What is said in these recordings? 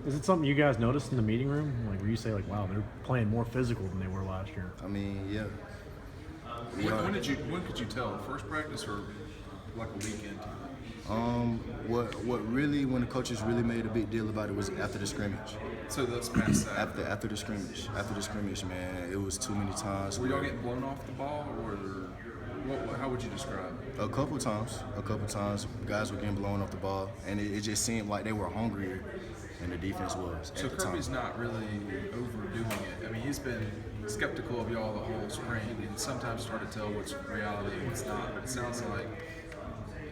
Is it something you guys noticed in the meeting room? Like, where you say, like, wow, they're playing more physical than they were last year? I mean, yeah. When could you tell? First practice or like a weekend? What really, when the coaches really made a big deal about it was after the scrimmage. So that's past that. After the scrimmage, man, it was too many times. Were y'all getting blown off the ball, or how would you describe it? A couple times, guys were getting blown off the ball, and it just seemed like they were hungrier than the defense was. So Kirby's not really overdoing it. I mean, he's been skeptical of y'all the whole spring, and sometimes it's hard to tell what's reality and what's not. But it sounds like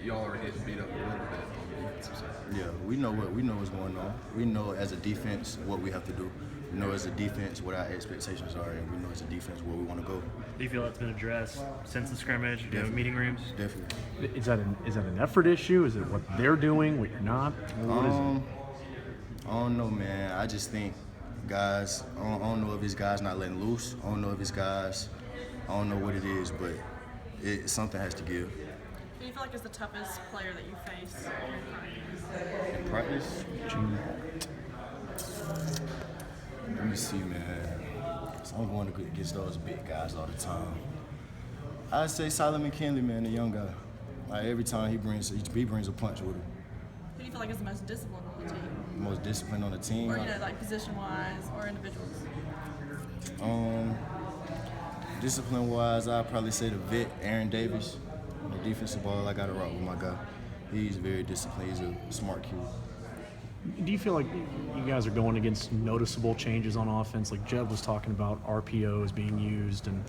y'all are getting beat up a little bit on the defensive side. Yeah, we know what's going on. We know as a defense what we have to do. We know as a defense what our expectations are, and we know as a defense where we want to go. Do you feel that's been addressed since the scrimmage, meeting rooms? Definitely. Is that an effort issue? Is it what they're doing, what you're not? What is it? I don't know, man. I just think guys, I don't know if it's guys not letting loose. I don't know if it's guys, I don't know what it is, but something has to give. Who do you feel like is the toughest player that you face In practice? Let me see, man. So I'm going against those big guys all the time. I'd say Solomon McKinley, man, the young guy. Like every time he brings a punch with him. Who do you feel like is the most disciplined on the team? Most disciplined on the team. Or, like position-wise or individuals? Discipline-wise, I'd probably say the vet, Aaron Davis. On the defensive ball, I got to rock with my guy. He's very disciplined. He's a smart kid. Do you feel like you guys are going against noticeable changes on offense? Like Jeb was talking about RPOs being used and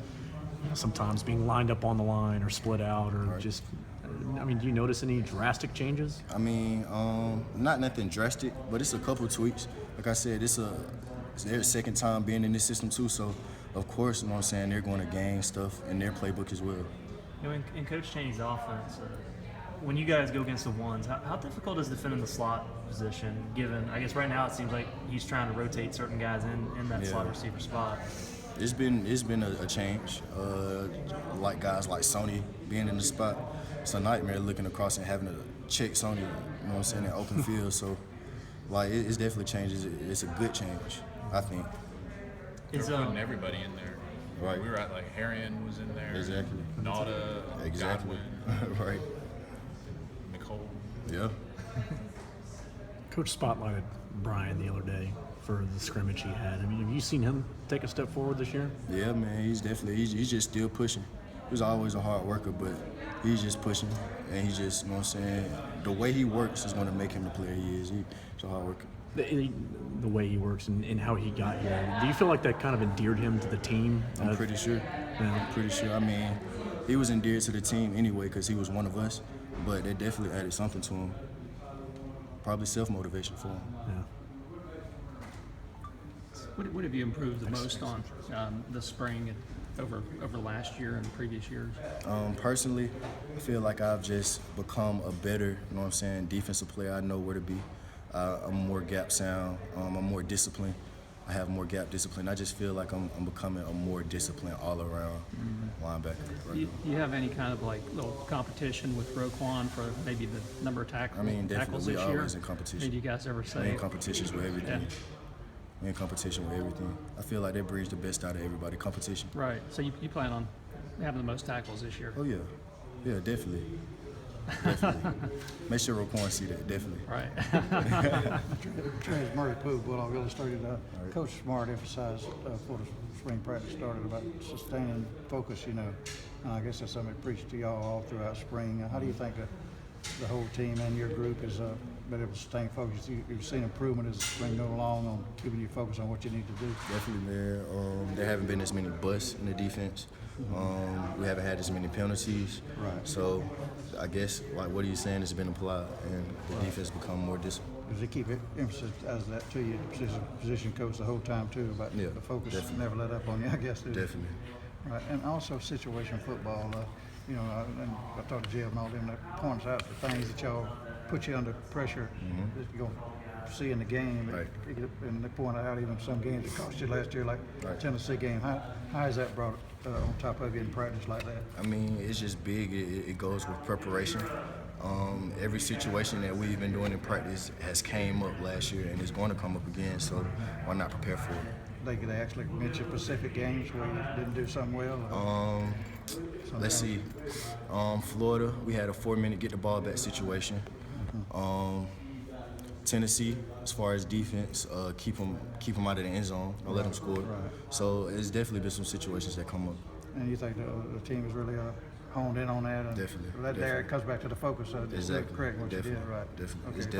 sometimes being lined up on the line or split out or just, I mean, do you notice any drastic changes? I mean, not nothing drastic, but it's a couple tweaks. Like I said, it's their second time being in this system too, so of course, you know what I'm saying, they're going to gain stuff in their playbook as well. You know, in Coach Chaney's offense, when you guys go against the ones, how difficult is defending the slot position, given, I guess right now it seems like he's trying to rotate certain guys in that slot receiver spot? It's been a change. Like guys like Sony being in the spot, it's a nightmare looking across and having to check Sony, you know what I'm saying, in open field. So, like, it's definitely changes. It's a good change, I think. They're putting everybody in there. Right. We were at, like, Harrion was in there. Exactly. Nauta, Exactly. Godwin, Right. Nicole. Yeah. Coach spotlighted Brian the other day for the scrimmage he had. I mean, have you seen him take a step forward this year? Yeah, man, he's just still pushing. He was always a hard worker, but he's just pushing, and he just, you know what I'm saying, the way he works is going to make him the player he is. He's a hard worker. The way he works and how he got here. Do you feel like that kind of endeared him to the team? I'm pretty sure. Yeah. I'm pretty sure. I mean, he was endeared to the team anyway because he was one of us, but it definitely added something to him. Probably self-motivation for him. Yeah. What have you improved the most on this spring over last year and previous years? Personally, I feel like I've just become a better, you know what I'm saying, defensive player. I know where to be. I'm more gap sound. I'm more disciplined. I have more gap discipline. I just feel like I'm becoming a more disciplined all-around linebacker. Do you have any kind of like little competition with Roquan for maybe the number of tackles? I mean, tackles definitely. this We're year? always in competition. Did you guys ever We're say? in competitions with everything. Yeah. We're in competition with everything. I feel like that brings the best out of everybody. Competition. Right. So you plan on having the most tackles this year? Oh yeah, yeah, definitely. Definitely. Make sure Roquan see that. Definitely. Right. Trez Murray Poole, Bulldog Illustrated. Coach Smart emphasized before the spring practice started about sustaining focus, you know. And I guess that's something that preached to y'all all throughout spring. How do you think the whole team and your group has been able to sustain focus? You've seen improvement as the spring goes along on keeping you focused on what you need to do? Definitely, man. There haven't been as many busts in the defense. We haven't had as many penalties. Right. So I guess, like what are you saying, it's been applied, and the defense become more disciplined. Does it keep emphasis as that to you, position coach the whole time too, about the focus definitely. never let up on you, I guess. Definitely. Right, and also situation football. You know, and I talked to Jeb and all them that points out the things that y'all put you under pressure that you're going to see in the game. Right. And they pointed out even some games that cost you last year, like Tennessee game. How is that brought on top of you in practice like that? I mean, it's just big. It goes with preparation. Every situation that we've been doing in practice has came up last year and is going to come up again, so why not prepare for it? They actually mention specific games where you didn't do something well? Let's see. Florida, we had a 4-minute get the ball back situation. Tennessee, as far as defense, keep them out of the end zone, don't let them score. Right. So it's definitely been some situations that come up. And you think the team is really honed in on that? And Definitely, That there definitely. it comes back to the focus of Exactly. correct what Definitely. you did, right? Definitely. Okay, It's thank